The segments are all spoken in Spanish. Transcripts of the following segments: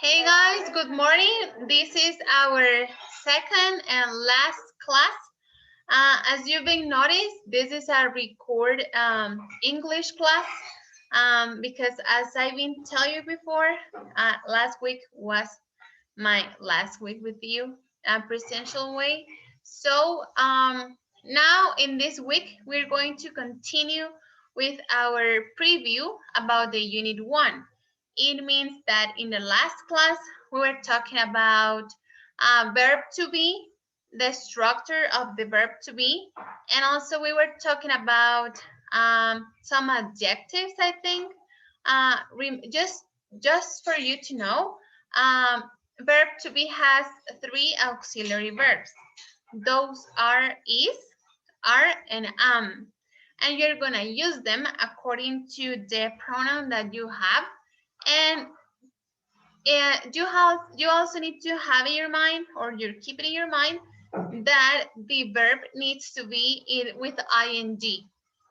Hey guys, good morning. This is our second and last class. As you've been noticed, this is a record English class because as I've been telling you before, last week was my last week with you, presential way. So now in this week, we're going to continue with our preview about the unit 1. It means that in the last class, we were talking about verb to be, the structure of the verb to be, and also we were talking about some adjectives, I think. Just for you to know, verb to be has 3 auxiliary verbs. Those are is, are, and am. And you're going to use them according to the pronoun that you have. And you also need to have in your mind, or you're keeping in your mind, that the verb needs to be with ing.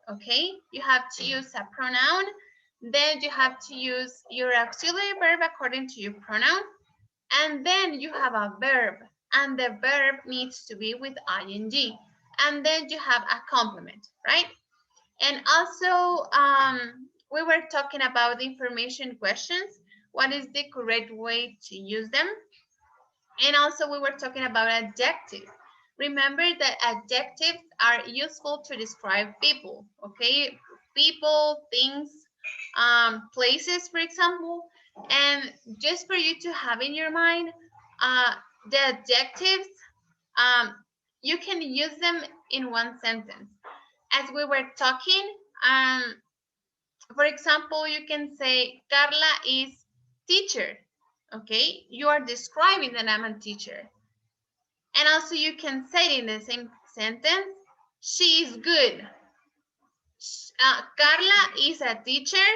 Okay, you have to use a pronoun, then you have to use your auxiliary verb according to your pronoun, and then you have a verb, and the verb needs to be with ing, and then you have a complement, right? And also, we were talking about the information questions. What is the correct way to use them? And also, we were talking about adjectives. Remember that adjectives are useful to describe people, okay? People, things, places, for example. And just for you to have in your mind, the adjectives, you can use them in one sentence. As we were talking, for example, you can say, Carla is teacher. Okay, you are describing that I'm a teacher. And also you can say it in the same sentence, she is good. Carla is a teacher,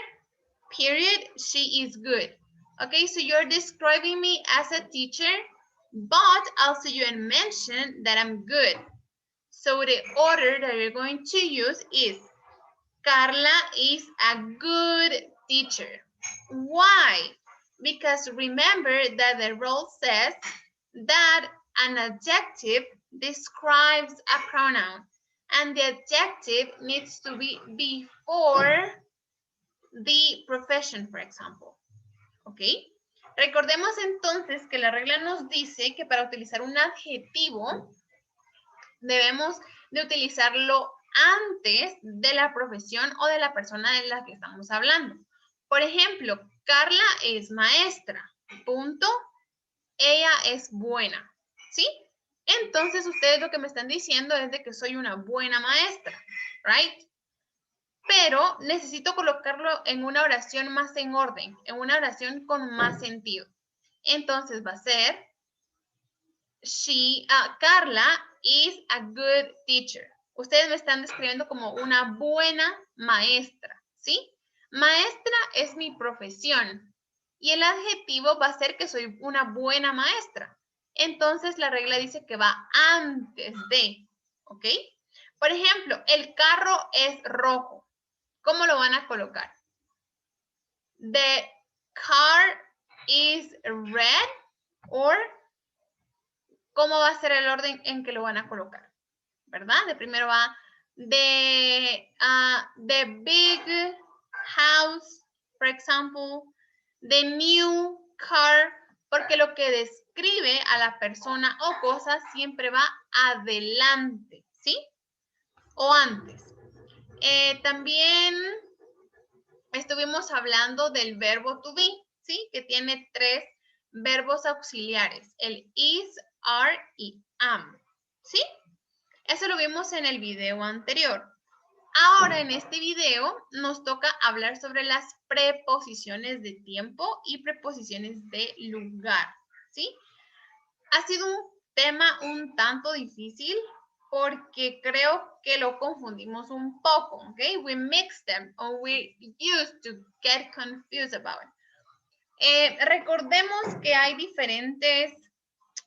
period, she is good. Okay, so you're describing me as a teacher, but also you mention that I'm good. So the order that you're going to use is, Carla is a good teacher. Why? Because remember that the rule says that an adjective describes a pronoun, and the adjective needs to be before the profession, for example. ¿Ok? Recordemos entonces que la regla nos dice que para utilizar un adjetivo debemos de utilizarlo antes de la profesión o de la persona de la que estamos hablando. Por ejemplo, Carla es maestra, punto. Ella es buena, ¿sí? Entonces, ustedes lo que me están diciendo es de que soy una buena maestra, ¿right? Pero necesito colocarlo en una oración más en orden, en una oración con más sentido. Entonces, va a ser, Carla is a good teacher. Ustedes me están describiendo como una buena maestra, ¿sí? Maestra es mi profesión. Y el adjetivo va a ser que soy una buena maestra. Entonces, la regla dice que va antes de, ¿ok? Por ejemplo, el carro es rojo. ¿Cómo lo van a colocar? The car is red, or ¿cómo va a ser el orden en que lo van a colocar? ¿Verdad? De primero va the big house, for example, the new car, porque lo que describe a la persona o cosa siempre va adelante, ¿sí? O antes. También estuvimos hablando del verbo to be, ¿sí? Que tiene 3 verbos auxiliares, el is, are y am, ¿sí? Eso lo vimos en el video anterior. Ahora en este video nos toca hablar sobre las preposiciones de tiempo y preposiciones de lugar, ¿sí? Ha sido un tema un tanto difícil porque creo que lo confundimos un poco, ¿ok? We mix them, or we used to get confused about it. Recordemos que hay diferentes,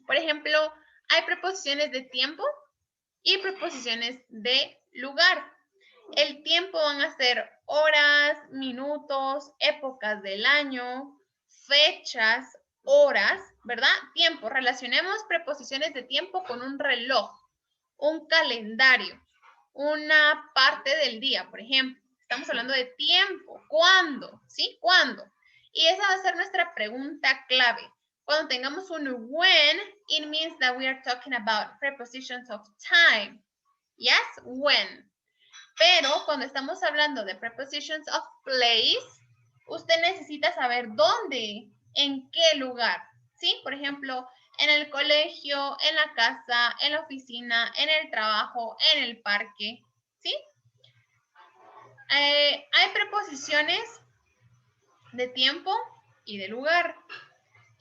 por ejemplo, hay preposiciones de tiempo y preposiciones de lugar. El tiempo van a ser horas, minutos, épocas del año, fechas horas, ¿verdad? Tiempo. Relacionemos preposiciones de tiempo con un reloj, un calendario, una parte del día, por ejemplo. Estamos hablando de tiempo. ¿Cuándo? ¿Sí? ¿Cuándo? Y esa va a ser nuestra pregunta clave. Cuando tengamos un when, it means that we are talking about prepositions of time. Yes, when. Pero cuando estamos hablando de prepositions of place, usted necesita saber dónde, en qué lugar. ¿Sí? Por ejemplo, en el colegio, en la casa, en la oficina, en el trabajo, en el parque. ¿Sí? Hay preposiciones de tiempo y de lugar.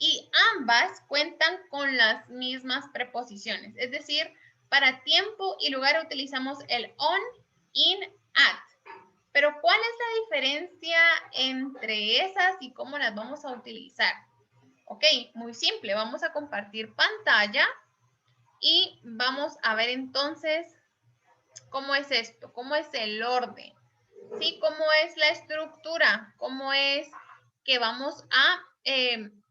Y ambas cuentan con las mismas preposiciones. Es decir, para tiempo y lugar utilizamos el on, in, at. Pero ¿cuál es la diferencia entre esas y cómo las vamos a utilizar? Ok, muy simple. Vamos a compartir pantalla y vamos a ver entonces cómo es esto, cómo es el orden, ¿sí? Cómo es la estructura, cómo es que vamos a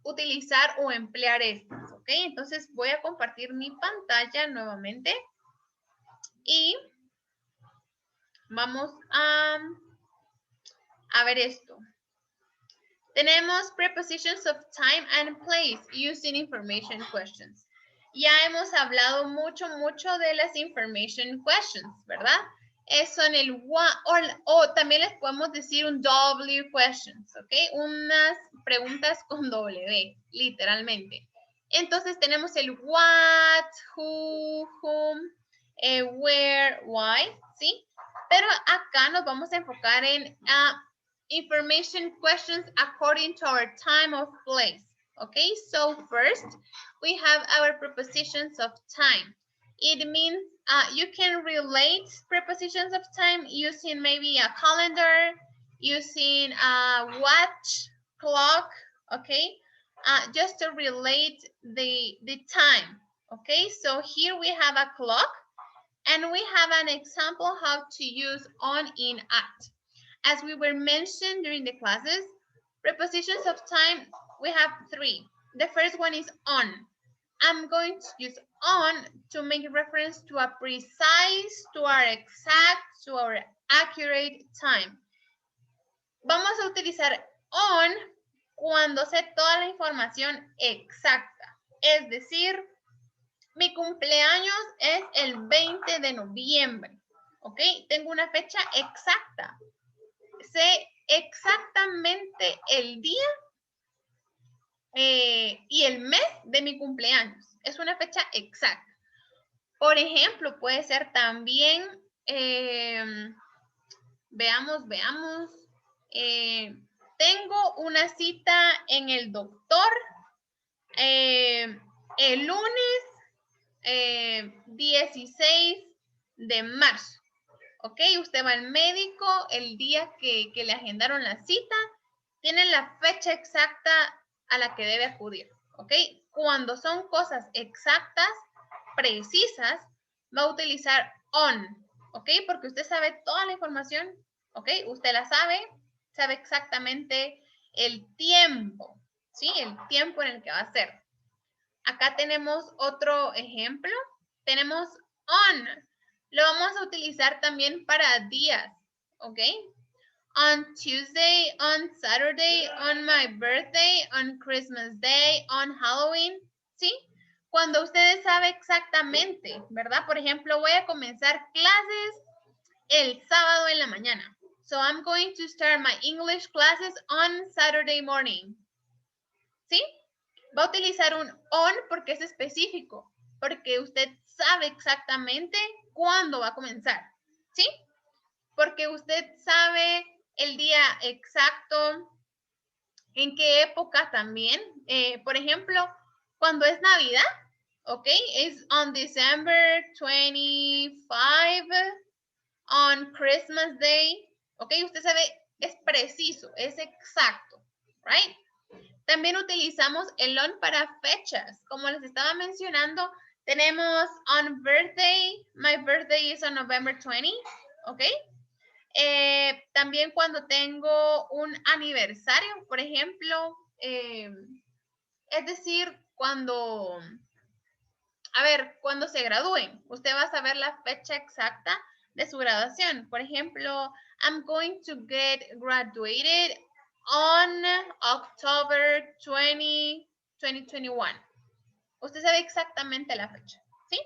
utilizar o emplear estas, ¿ok? Entonces voy a compartir mi pantalla nuevamente y vamos a ver esto. Tenemos prepositions of time and place using information questions. Ya hemos hablado mucho de las information questions, ¿verdad? Son el what, o también les podemos decir un W questions, ¿ok? Unas preguntas con W, literalmente. Entonces tenemos el what, who, whom, where, why, ¿sí? Pero acá nos vamos a enfocar en information questions according to our time of place. Okay, so first we have our prepositions of time. It means you can relate prepositions of time using maybe a calendar, using a watch, clock, okay, just to relate the time. Okay, so here we have a clock and we have an example how to use on, in, at. As we were mentioned during the classes, prepositions of time, we have three. The first one is on. I'm going to use on to make reference to a precise, to our exact, to our accurate time. Vamos a utilizar on cuando sé toda la información exacta. Es decir, mi cumpleaños es el 20 de noviembre. ¿Ok? Tengo una fecha exacta. Sé exactamente el día y el mes de mi cumpleaños. Es una fecha exacta. Por ejemplo, puede ser también, veamos. Tengo una cita en el doctor el lunes 16 de marzo. ¿Ok? Usted va al médico el día que le agendaron la cita, tiene la fecha exacta a la que debe acudir. ¿Ok? Cuando son cosas exactas, precisas, va a utilizar on. ¿Ok? Porque usted sabe toda la información. ¿Ok? Usted la sabe exactamente el tiempo. ¿Sí? El tiempo en el que va a ser. Acá tenemos otro ejemplo. Tenemos on. Lo vamos a utilizar también para días, ¿ok? On Tuesday, on Saturday, on my birthday, on Christmas Day, on Halloween, ¿sí? Cuando ustedes saben exactamente, ¿verdad? Por ejemplo, voy a comenzar clases el sábado en la mañana. So I'm going to start my English classes on Saturday morning. ¿Sí? Va a utilizar un on porque es específico, porque usted sabe exactamente cuándo va a comenzar, ¿sí? Porque usted sabe el día exacto, en qué época también. Por ejemplo, cuando es Navidad, ¿ok? Es on December 25, on Christmas Day, ¿ok? Usted sabe, es preciso, es exacto, ¿right? También utilizamos el on para fechas. Como les estaba mencionando, tenemos on birthday. My birthday is on November 20. ¿Ok? También cuando tengo un aniversario, por ejemplo, Es decir, cuando, a ver, cuando se gradúen, usted va a saber la fecha exacta de su graduación. Por ejemplo, I'm going to get graduated on October 20, 2021. Usted sabe exactamente la fecha, ¿sí?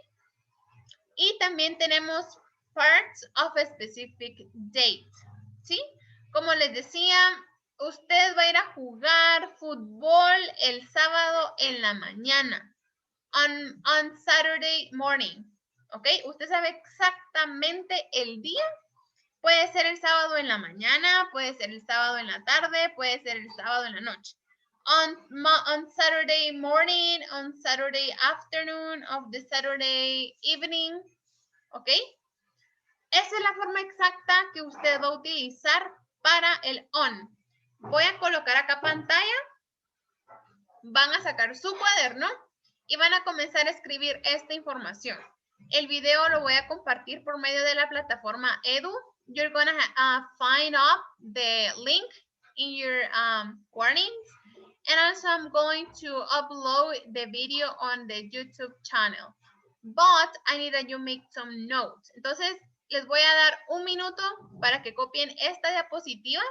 Y también tenemos parts of a specific date, ¿sí? Como les decía, usted va a ir a jugar fútbol el sábado en la mañana, on Saturday morning, ¿ok? Usted sabe exactamente el día. Puede ser el sábado en la mañana, puede ser el sábado en la tarde, puede ser el sábado en la noche. On Saturday morning, on Saturday afternoon, of the Saturday evening, ¿ok? Esa es la forma exacta que usted va a utilizar para el on. Voy a colocar acá pantalla, van a sacar su cuaderno y van a comenzar a escribir esta información. El video lo voy a compartir por medio de la plataforma Edu. You're going to find up the link in your warnings. And also I'm going to upload the video on the YouTube channel. But I need that you make some notes. Entonces, les voy a dar un minuto para que copien esta diapositiva.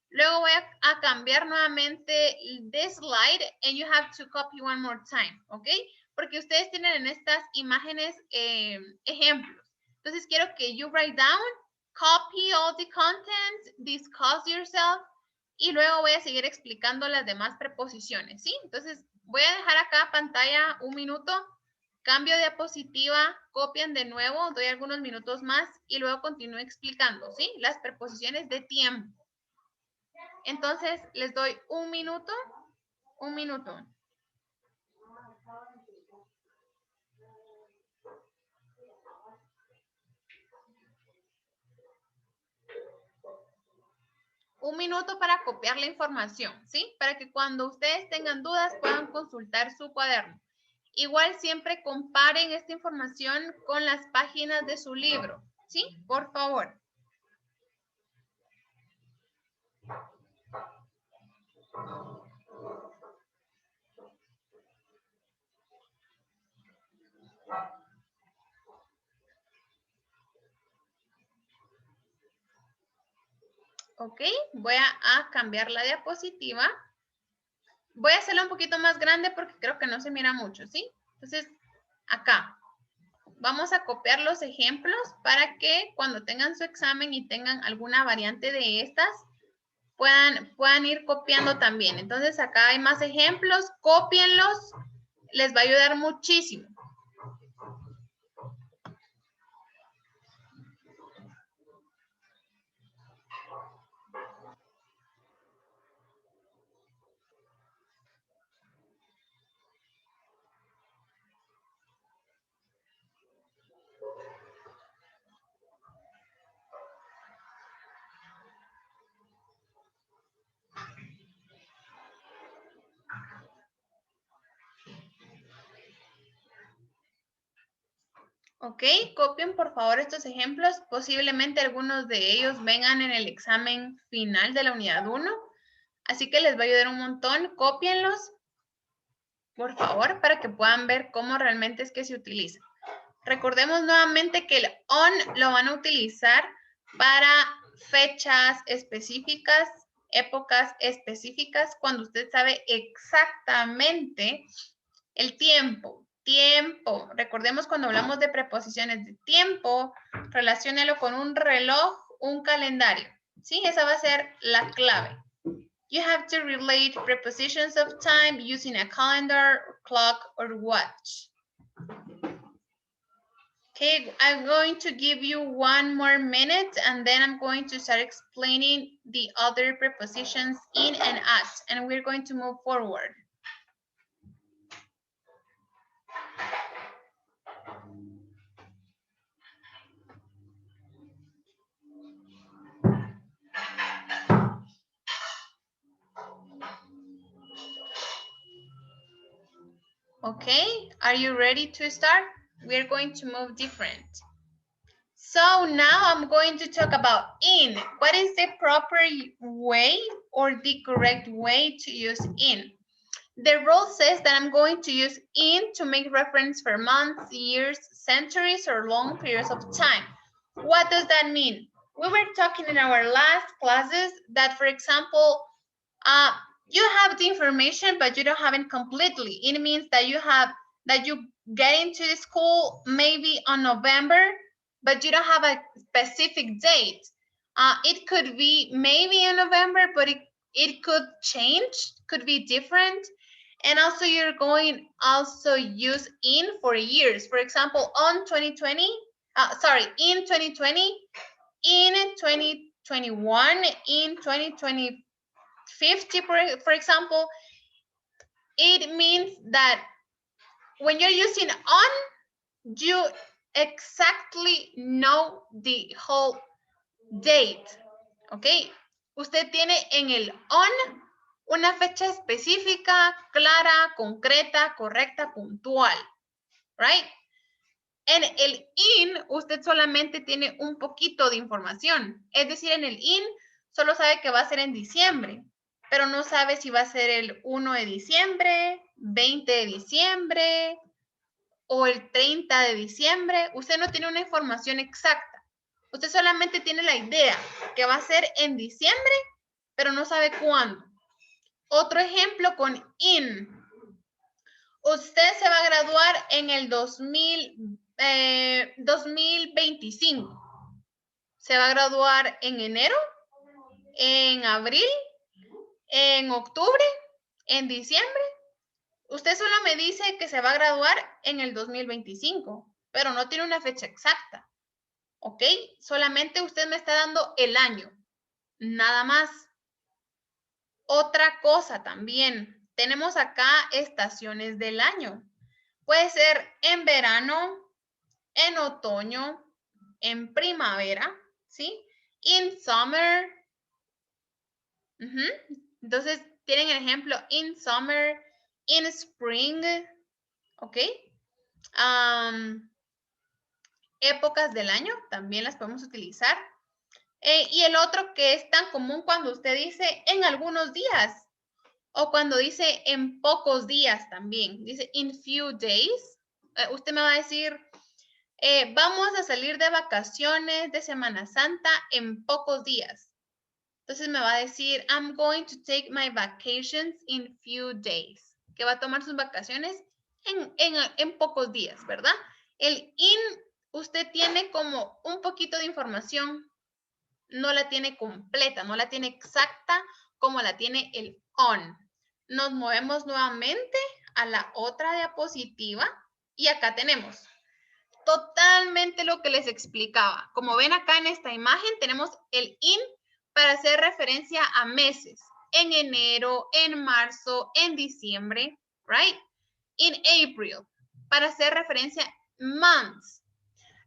Luego voy a cambiar nuevamente this slide and you have to copy one more time, ¿ok? Porque ustedes tienen en estas imágenes ejemplos. Entonces quiero que you write down, copy all the content, discuss yourself y luego voy a seguir explicando las demás preposiciones, ¿sí? Entonces voy a dejar acá pantalla un minuto, cambio de diapositiva, copian de nuevo, doy algunos minutos más y luego continúo explicando, ¿sí? Las preposiciones de tiempo. Entonces, les doy un minuto, un minuto. Un minuto para copiar la información, ¿sí? Para que cuando ustedes tengan dudas puedan consultar su cuaderno. Igual siempre comparen esta información con las páginas de su libro, ¿sí? Por favor. Ok, voy a cambiar la diapositiva. Voy a hacerla un poquito más grande porque creo que no se mira mucho, ¿sí? Entonces, acá. Vamos a copiar los ejemplos para que cuando tengan su examen y tengan alguna variante de estas, puedan ir copiando también. Entonces, acá hay más ejemplos, cópienlos, les va a ayudar muchísimo. Ok, copien por favor estos ejemplos. Posiblemente algunos de ellos vengan en el examen final de la unidad 1. Así que les va a ayudar un montón. Cópienlos, por favor, para que puedan ver cómo realmente es que se utiliza. Recordemos nuevamente que el on lo van a utilizar para fechas específicas, épocas específicas, cuando usted sabe exactamente el tiempo. Tiempo. Recordemos cuando hablamos de preposiciones de tiempo, relaciónelo con un reloj, un calendario. ¿Sí? Esa va a ser la clave. You have to relate prepositions of time using a calendar, clock, or watch. Okay, I'm going to give you one more minute and then I'm going to start explaining the other prepositions in and at, and we're going to move forward. Okay, are you ready to start? We're going to move different. So now I'm going to talk about in. What is the proper way or the correct way to use in? The rule says that I'm going to use in to make reference for months, years, centuries, or long periods of time. What does that mean? We were talking in our last classes that, for example, you have the information, but you don't have it completely. It means that you get into the school maybe on November, but you don't have a specific date. It could be maybe in November, but it could change, could be different. And also you're going also use in for years. For example, in 2020, in 2021, in 2050, for example, it means that when you're using on, you exactly know the whole date, ¿ok? Usted tiene en el on una fecha específica, clara, concreta, correcta, puntual, right? En el in, usted solamente tiene un poquito de información. Es decir, en el in, solo sabe que va a ser en diciembre, pero no sabe si va a ser el 1 de diciembre, 20 de diciembre o el 30 de diciembre. Usted no tiene una información exacta. Usted solamente tiene la idea que va a ser en diciembre, pero no sabe cuándo. Otro ejemplo con in. Usted se va a graduar en el 2025. Se va a graduar en enero, en abril, en octubre, en diciembre. Usted solo me dice que se va a graduar en el 2025, pero no tiene una fecha exacta. ¿Ok? Solamente usted me está dando el año. Nada más. Otra cosa también. Tenemos acá estaciones del año. Puede ser en verano, en otoño, en primavera, ¿sí? In summer. Entonces, tienen el ejemplo in summer, in spring, ¿ok? Épocas del año, también las podemos utilizar. Y el otro que es tan común cuando usted dice en algunos días o cuando dice en pocos días también. Dice in few days. Usted me va a decir, vamos a salir de vacaciones de Semana Santa en pocos días. Entonces me va a decir, I'm going to take my vacations in few days. Que va a tomar sus vacaciones en pocos días, ¿verdad? El in, usted tiene como un poquito de información, no la tiene completa, no la tiene exacta como la tiene el on. Nos movemos nuevamente a la otra diapositiva y acá tenemos totalmente lo que les explicaba. Como ven acá en esta imagen, tenemos el in para hacer referencia a meses. En enero, en marzo, en diciembre, right? In April, para hacer referencia months.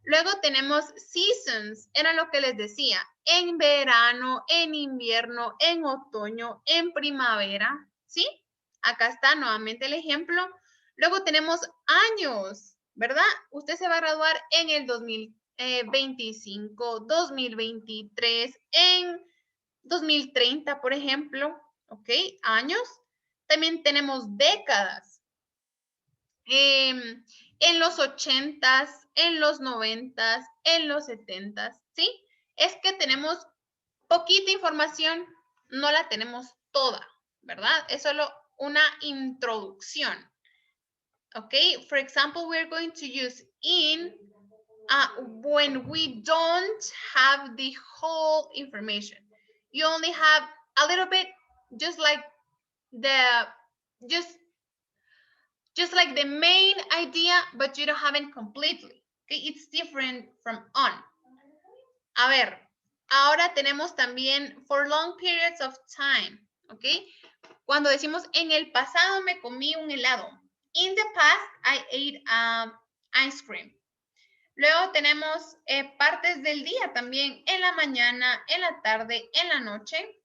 Luego tenemos seasons, era lo que les decía, en verano, en invierno, en otoño, en primavera, ¿sí? Acá está nuevamente el ejemplo. Luego tenemos años, ¿verdad? Usted se va a graduar en el 2025, 2023, en 2030, por ejemplo, ¿ok? Años. También tenemos décadas. En los 80s, en los 90s, en los 70s, ¿sí? Es que tenemos poquita información, no la tenemos toda, ¿verdad? Es solo una introducción. Okay, for example, we're going to use in when we don't have the whole information. You only have a little bit, just like the main idea, but you don't have it completely. Okay, it's different from on. A ver, ahora tenemos también for long periods of time. Okay, cuando decimos en el pasado me comí un helado. In the past, I ate ice cream. Luego tenemos partes del día también, en la mañana, en la tarde, en la noche.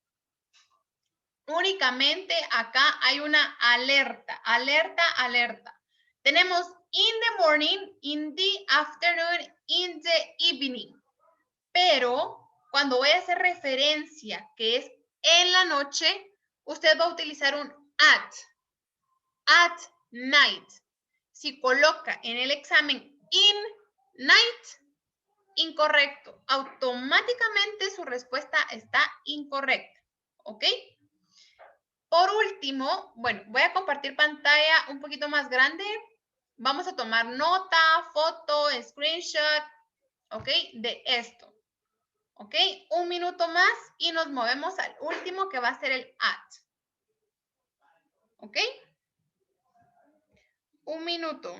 Únicamente acá hay una alerta, alerta. Tenemos in the morning, in the afternoon, in the evening. Pero cuando voy a hacer referencia que es en la noche, usted va a utilizar un at. at night. Si coloca en el examen in night, incorrecto. Automáticamente su respuesta está incorrecta. ¿Ok? Por último, bueno, voy a compartir pantalla un poquito más grande. Vamos a tomar nota, foto, screenshot, ¿ok? De esto. ¿Ok? Un minuto más y nos movemos al último que va a ser el at. ¿Ok? Un minuto.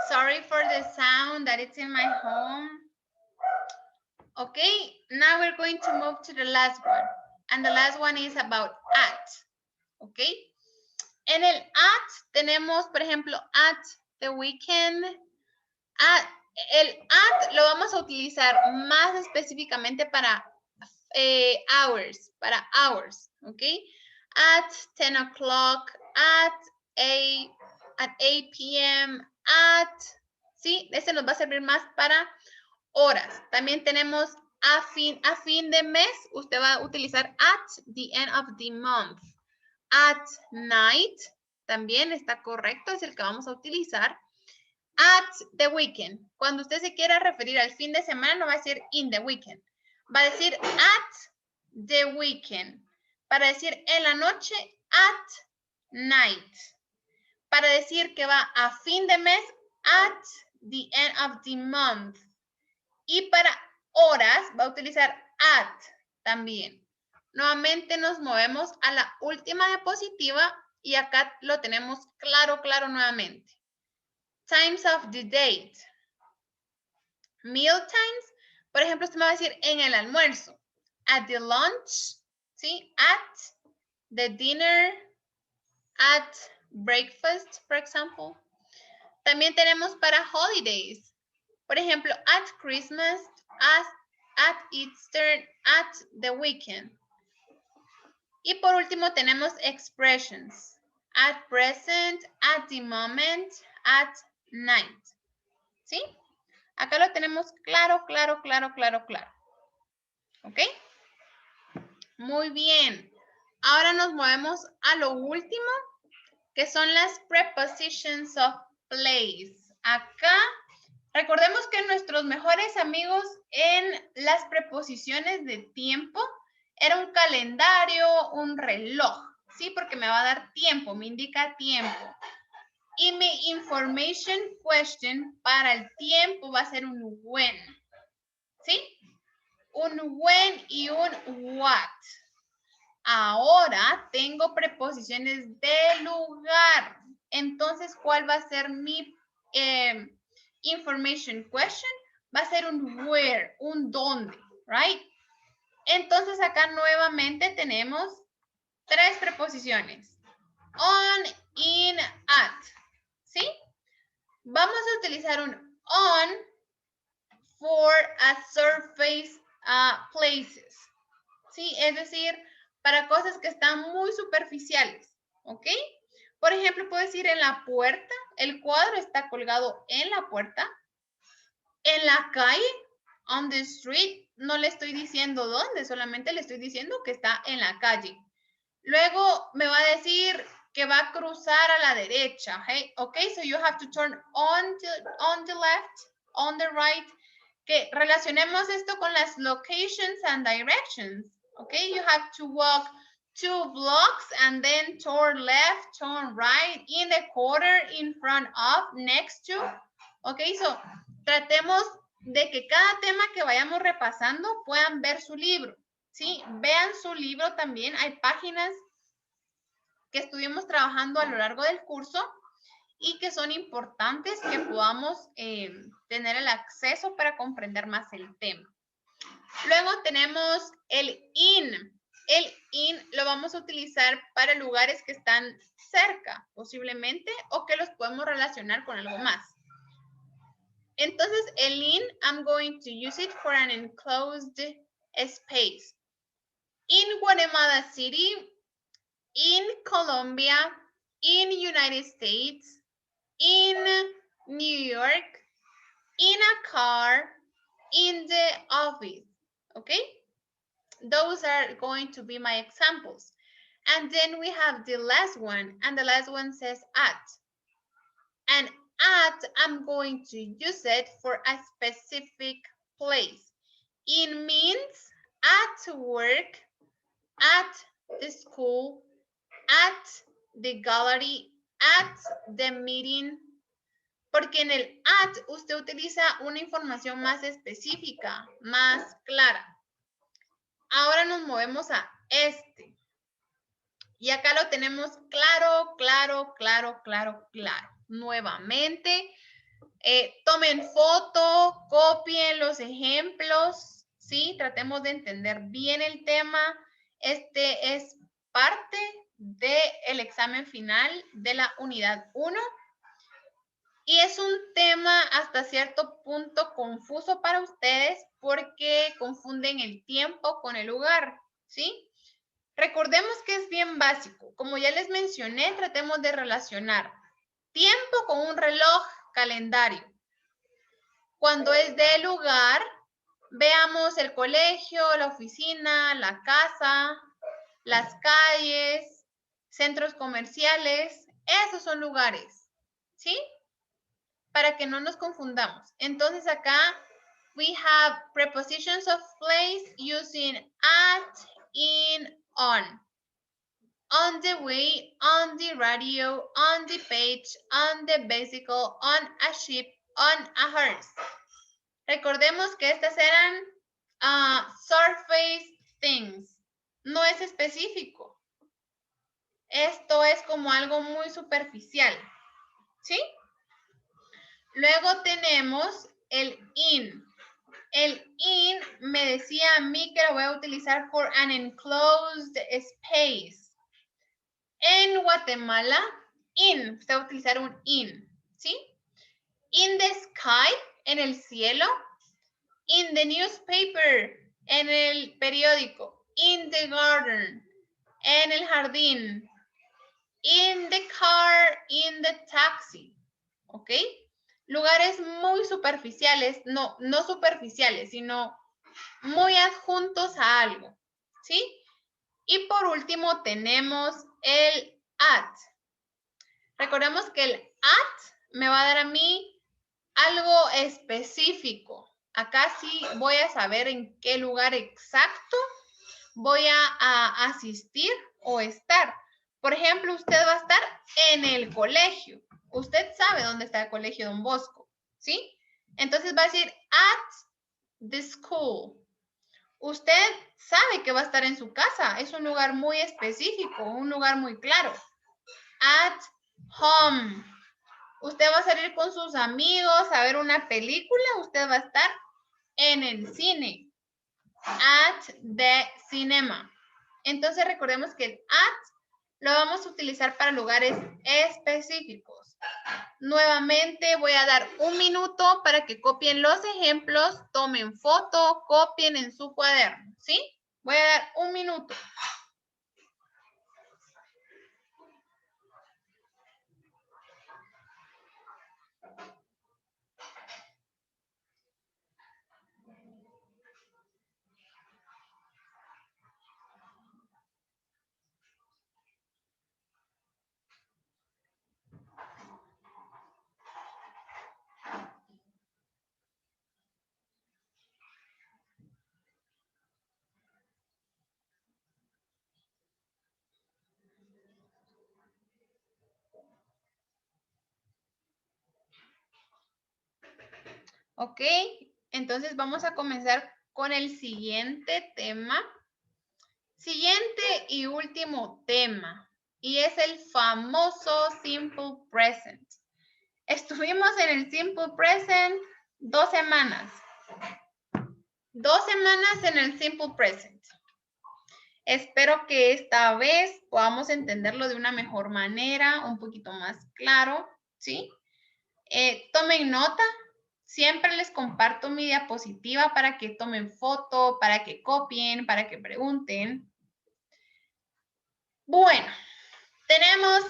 Sorry for the sound that it's in my home. Okay, now we're going to move to the last one. And the last one is about at. Okay. En el at tenemos, por ejemplo, at the weekend. El at lo vamos a utilizar más específicamente para hours, ¿ok? At 10 o'clock, at 8 p.m., ¿sí? Ese nos va a servir más para horas. También tenemos a fin de mes, usted va a utilizar at the end of the month. At night, también está correcto, es el que vamos a utilizar. At the weekend. Cuando usted se quiera referir al fin de semana, no va a decir in the weekend. Va a decir at the weekend. Para decir en la noche, at night. Para decir que va a fin de mes, at the end of the month. Y para horas, va a utilizar at también. Nuevamente nos movemos a la última diapositiva y acá lo tenemos claro nuevamente. Times of the day. Meal times, por ejemplo, usted me va a decir en el almuerzo. At the lunch, ¿sí? At the dinner, at breakfast, for example. También tenemos para holidays. Por ejemplo, at Christmas, at Easter, at the weekend. Y por último tenemos expressions. At present, at the moment, at night. ¿Sí? Acá lo tenemos claro. ¿Ok? Muy bien. Ahora nos movemos a lo último, que son las prepositions of place. Acá, recordemos que nuestros mejores amigos en las preposiciones de tiempo era un calendario, un reloj, ¿sí? Porque me va a dar tiempo, me indica tiempo. Y mi information question para el tiempo va a ser un when, ¿sí? Un when y un what. Ahora tengo preposiciones de lugar. Entonces, ¿cuál va a ser mi information question? Va a ser un where, un dónde, right? Entonces, acá nuevamente tenemos 3 preposiciones. On, in, at. ¿Sí? Vamos a utilizar un on for a surface places. ¿Sí? Es decir, para cosas que están muy superficiales. ¿Ok? Por ejemplo, puedo decir en la puerta. El cuadro está colgado en la puerta. En la calle, on the street, no le estoy diciendo dónde, solamente le estoy diciendo que está en la calle. Luego me va a decir que va a cruzar a la derecha. Okay, so you have to turn on the left, on the right. Que relacionemos esto con las locations and directions. Okay, you have to walk 2 blocks and then turn left, turn right, in the corner, in front of, next to. Okay, so tratemos de que cada tema que vayamos repasando puedan ver su libro. ¿Sí? Vean su libro también. Hay páginas que estuvimos trabajando a lo largo del curso y que son importantes que podamos tener el acceso para comprender más el tema. Luego tenemos el in. El in lo vamos a utilizar para lugares que están cerca, posiblemente, o que los podemos relacionar con algo más. Entonces, el in, I'm going to use it for an enclosed space. In Guatemala City, in Colombia, in United States, in New York, in a car, in the office, okay? Those are going to be my examples. And then we have the last one, and the last one says at. And at, I'm going to use it for a specific place. In means at work, at the school, at the gallery, at the meeting. Porque en el at usted utiliza una información más específica, más clara. Ahora nos movemos a este. Y acá lo tenemos claro, claro, claro, claro, claro. Nuevamente, tomen foto, copien los ejemplos, ¿sí? Tratemos de entender bien el tema. Este es parte del examen final de la unidad 1. Y es un tema hasta cierto punto confuso para ustedes porque confunden el tiempo con el lugar, ¿sí? Recordemos que es bien básico. Como ya les mencioné, tratemos de relacionar tiempo con un reloj calendario. Cuando es de lugar, veamos el colegio, la oficina, la casa, las calles, centros comerciales. Esos son lugares, ¿sí? Para que no nos confundamos. Entonces acá, we have prepositions of place using at, in, on the way, on the radio, on the page, on the bicycle, on a ship, on a horse. Recordemos que estas eran surface things. No es específico. Esto es como algo muy superficial. ¿Sí? Luego tenemos el in. El in me decía a mí que lo voy a utilizar for an enclosed space. En Guatemala, in, usted va a utilizar un in, ¿sí? In the sky, en el cielo. In the newspaper, en el periódico. In the garden, en el jardín. In the car, in the taxi, ¿ok? Lugares muy superficiales, no superficiales, sino muy adjuntos a algo, ¿sí? Y por último tenemos el at. Recordemos que el at me va a dar a mí algo específico. Acá sí voy a saber en qué lugar exacto voy a asistir o estar. Por ejemplo, usted va a estar en el colegio. Usted sabe dónde está el colegio Don Bosco, ¿sí? Entonces va a decir at the school. Usted sabe que va a estar en su casa. Es un lugar muy específico, un lugar muy claro. At home. Usted va a salir con sus amigos a ver una película. Usted va a estar en el cine. At the cinema. Entonces recordemos que el at lo vamos a utilizar para lugares específicos. Nuevamente voy a dar un minuto para que copien los ejemplos, tomen foto, copien en su cuaderno, ¿sí? Voy a dar un minuto. Ok, entonces vamos a comenzar con el siguiente tema. Siguiente y último tema. Y es el famoso Simple Present. Estuvimos en el Simple Present 2 semanas. 2 semanas en el Simple Present. Espero que esta vez podamos entenderlo de una mejor manera, un poquito más claro, ¿sí? Tomen nota. Siempre les comparto mi diapositiva para que tomen foto, para que copien, para que pregunten. Bueno, tenemos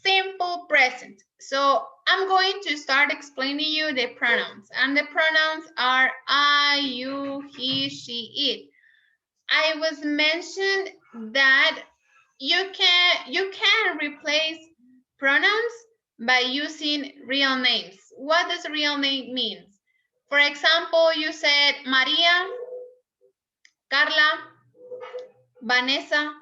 simple present. So I'm going to start explaining you the pronouns. And the pronouns are I, you, he, she, it. I was mentioned that you can replace pronouns by using real names. What does real name mean? For example, you said Maria, Carla, Vanessa,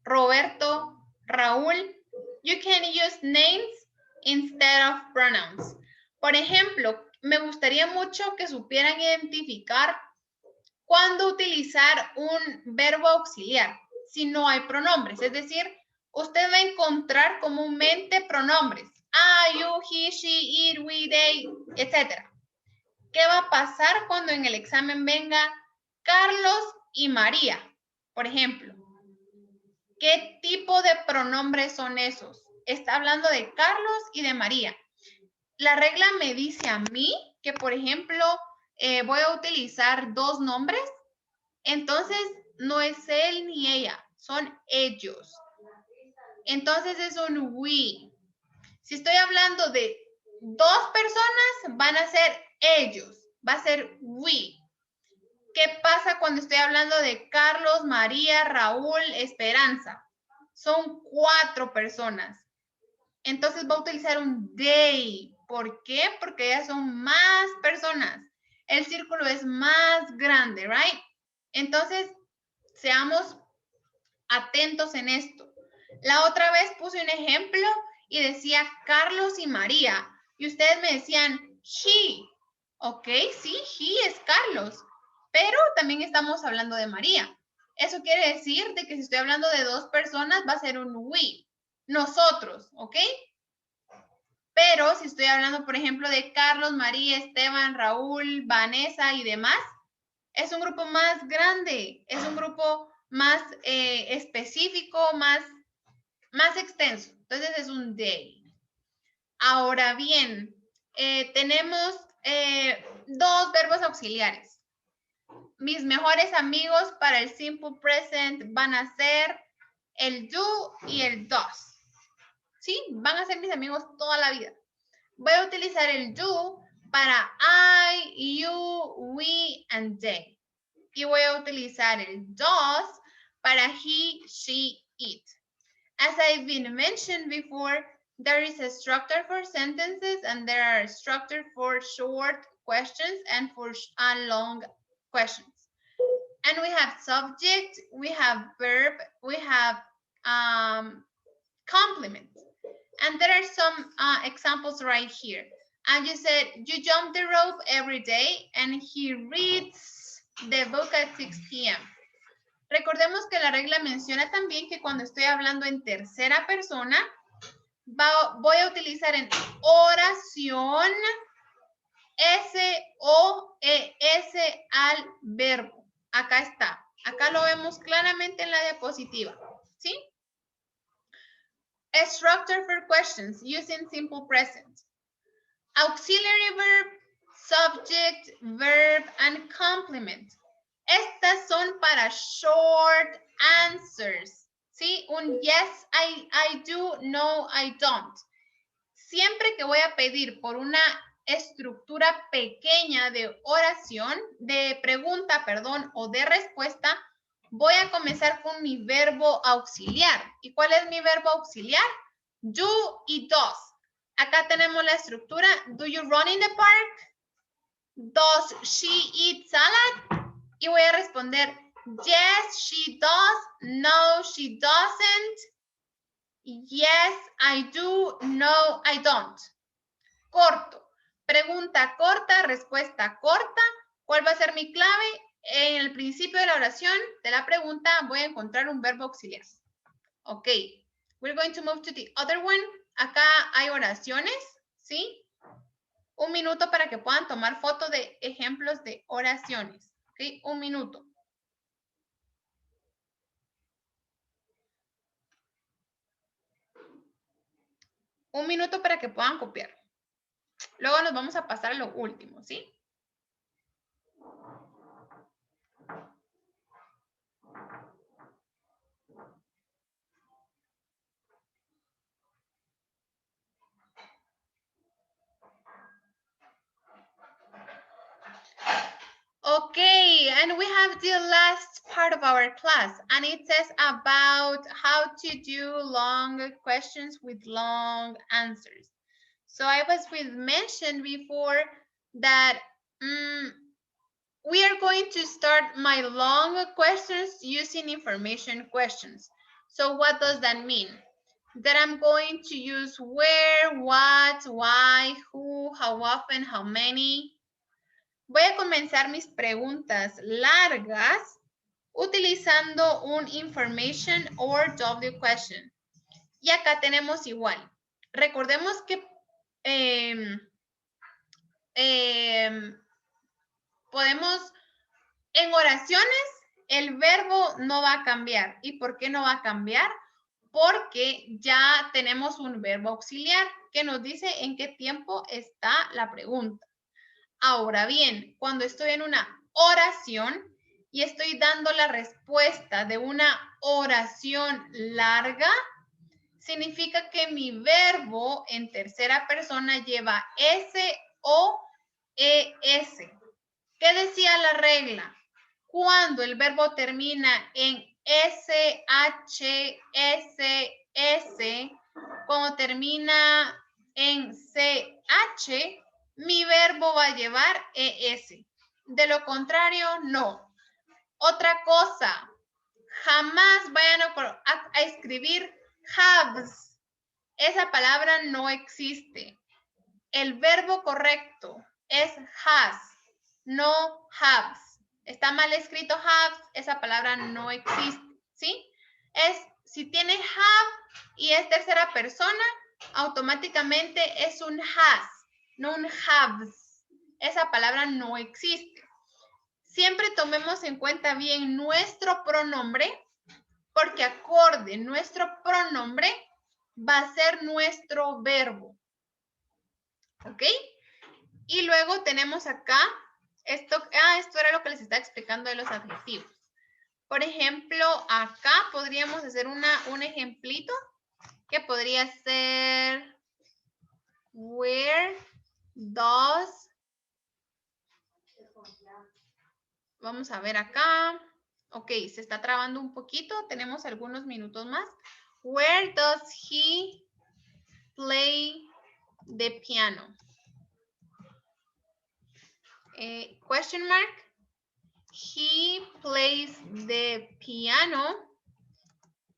Roberto, Raúl. You can use names instead of pronouns. Por ejemplo, me gustaría mucho que supieran identificar cuándo utilizar un verbo auxiliar si no hay pronombres. Es decir, usted va a encontrar comúnmente pronombres. I, you, he, she, it, we, they, etc. ¿Qué va a pasar cuando en el examen venga Carlos y María? Por ejemplo, ¿qué tipo de pronombres son esos? Está hablando de Carlos y de María. La regla me dice a mí que, por ejemplo, voy a utilizar dos nombres. Entonces, no es él ni ella, son ellos. Entonces, es un we. Si estoy hablando de dos personas, van a ser ellos. Va a ser we. ¿Qué pasa cuando estoy hablando de Carlos, María, Raúl, Esperanza? Son 4 personas. Entonces, va a utilizar un they. ¿Por qué? Porque ya son más personas. El círculo es más grande, right? Entonces, seamos atentos en esto. La otra vez puse un ejemplo y decía Carlos y María. Y ustedes me decían, she. Ok, sí, he es Carlos. Pero también estamos hablando de María. Eso quiere decir de que si estoy hablando de dos personas va a ser un we. Nosotros, ¿ok? Pero si estoy hablando, por ejemplo, de Carlos, María, Esteban, Raúl, Vanessa y demás, es un grupo más grande, es un grupo más específico, más extenso. Entonces es un they. Ahora bien, tenemos dos verbos auxiliares. Mis mejores amigos para el simple present van a ser el do y el does. ¿Sí? Van a ser mis amigos toda la vida. Voy a utilizar el do para I, you, we, and they. Y voy a utilizar el does para he, she, it. As I've been mentioned before, there is a structure for sentences and there are structure for short questions and for long questions. And we have subject, we have verb, we have complement. And there are some examples right here. And you said, you jump the rope every day and he reads the book at 6 p.m. Recordemos que la regla menciona también que cuando estoy hablando en tercera persona, voy a utilizar en oración S-O-E-S al verbo. Acá está. Acá lo vemos claramente en la diapositiva. ¿Sí? A structure for questions using simple present. Auxiliary verb, subject, verb, and complement. Estas son para short answers. ¿Sí? Un yes, I do, no, I don't. Siempre que voy a pedir por una estructura pequeña de oración, de pregunta, perdón, o de respuesta, voy a comenzar con mi verbo auxiliar. ¿Y cuál es mi verbo auxiliar? Do y does. Acá tenemos la estructura. Do you run in the park? Does she eat salad? Y voy a responder, yes, she does. No, she doesn't. Yes, I do. No, I don't. Corto. Pregunta corta, respuesta corta. ¿Cuál va a ser mi clave? En el principio de la oración, de la pregunta, voy a encontrar un verbo auxiliar. Ok. We're going to move to the other one. Acá hay oraciones, ¿sí? Un minuto para que puedan tomar fotos de ejemplos de oraciones. ¿Ok? Un minuto. Un minuto para que puedan copiar. Luego nos vamos a pasar a lo último, ¿sí? Okay, and we have the last part of our class, and it says about how to do long questions with long answers. So I was mentioned before that we are going to start my long questions using information questions. So what does that mean? That I'm going to use where, what, why, who, how often, how many. Voy a comenzar mis preguntas largas utilizando un information or W question. Y acá tenemos igual. Recordemos que podemos, en oraciones, el verbo no va a cambiar. ¿Y por qué no va a cambiar? Porque ya tenemos un verbo auxiliar que nos dice en qué tiempo está la pregunta. Ahora bien, cuando estoy en una oración y estoy dando la respuesta de una oración larga, significa que mi verbo en tercera persona lleva S o ES. ¿Qué decía la regla? Cuando el verbo termina en SH, SS, cuando termina en CH, mi verbo va a llevar ES. De lo contrario, no. Otra cosa, jamás vayan a escribir haves. Esa palabra no existe. El verbo correcto es has, no haves. Está mal escrito haves, esa palabra no existe, ¿sí? Si tiene have y es tercera persona, automáticamente es un has, no un haves. Esa palabra no existe. Siempre tomemos en cuenta bien nuestro pronombre, porque acorde nuestro pronombre va a ser nuestro verbo. ¿Ok? Y luego tenemos acá, esto era lo que les estaba explicando de los adjetivos. Por ejemplo, acá podríamos hacer un ejemplito que podría ser where does. Vamos a ver acá. Ok, se está trabando un poquito. Tenemos algunos minutos más. Where does he play the piano? Question mark. He plays the piano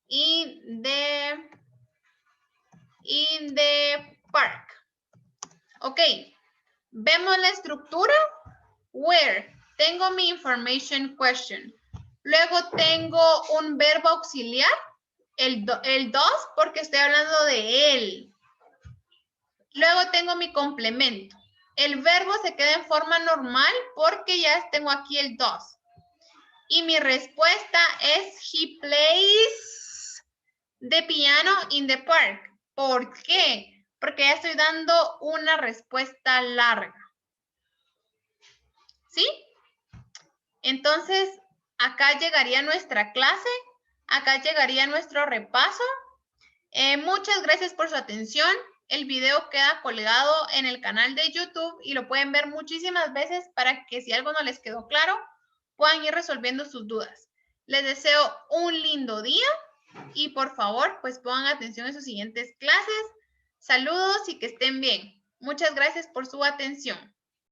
in the park. Ok, vemos la estructura. Where, tengo mi information question. Luego tengo un verbo auxiliar, el does, porque estoy hablando de él. Luego tengo mi complemento. El verbo se queda en forma normal porque ya tengo aquí el does. Y mi respuesta es he plays the piano in the park. ¿Por qué? Porque ya estoy dando una respuesta larga. ¿Sí? Entonces, acá llegaría nuestra clase. Acá llegaría nuestro repaso. Muchas gracias por su atención. El video queda colgado en el canal de YouTube y lo pueden ver muchísimas veces para que si algo no les quedó claro, puedan ir resolviendo sus dudas. Les deseo un lindo día y por favor, pues pongan atención en sus siguientes clases. Saludos y que estén bien. Muchas gracias por su atención.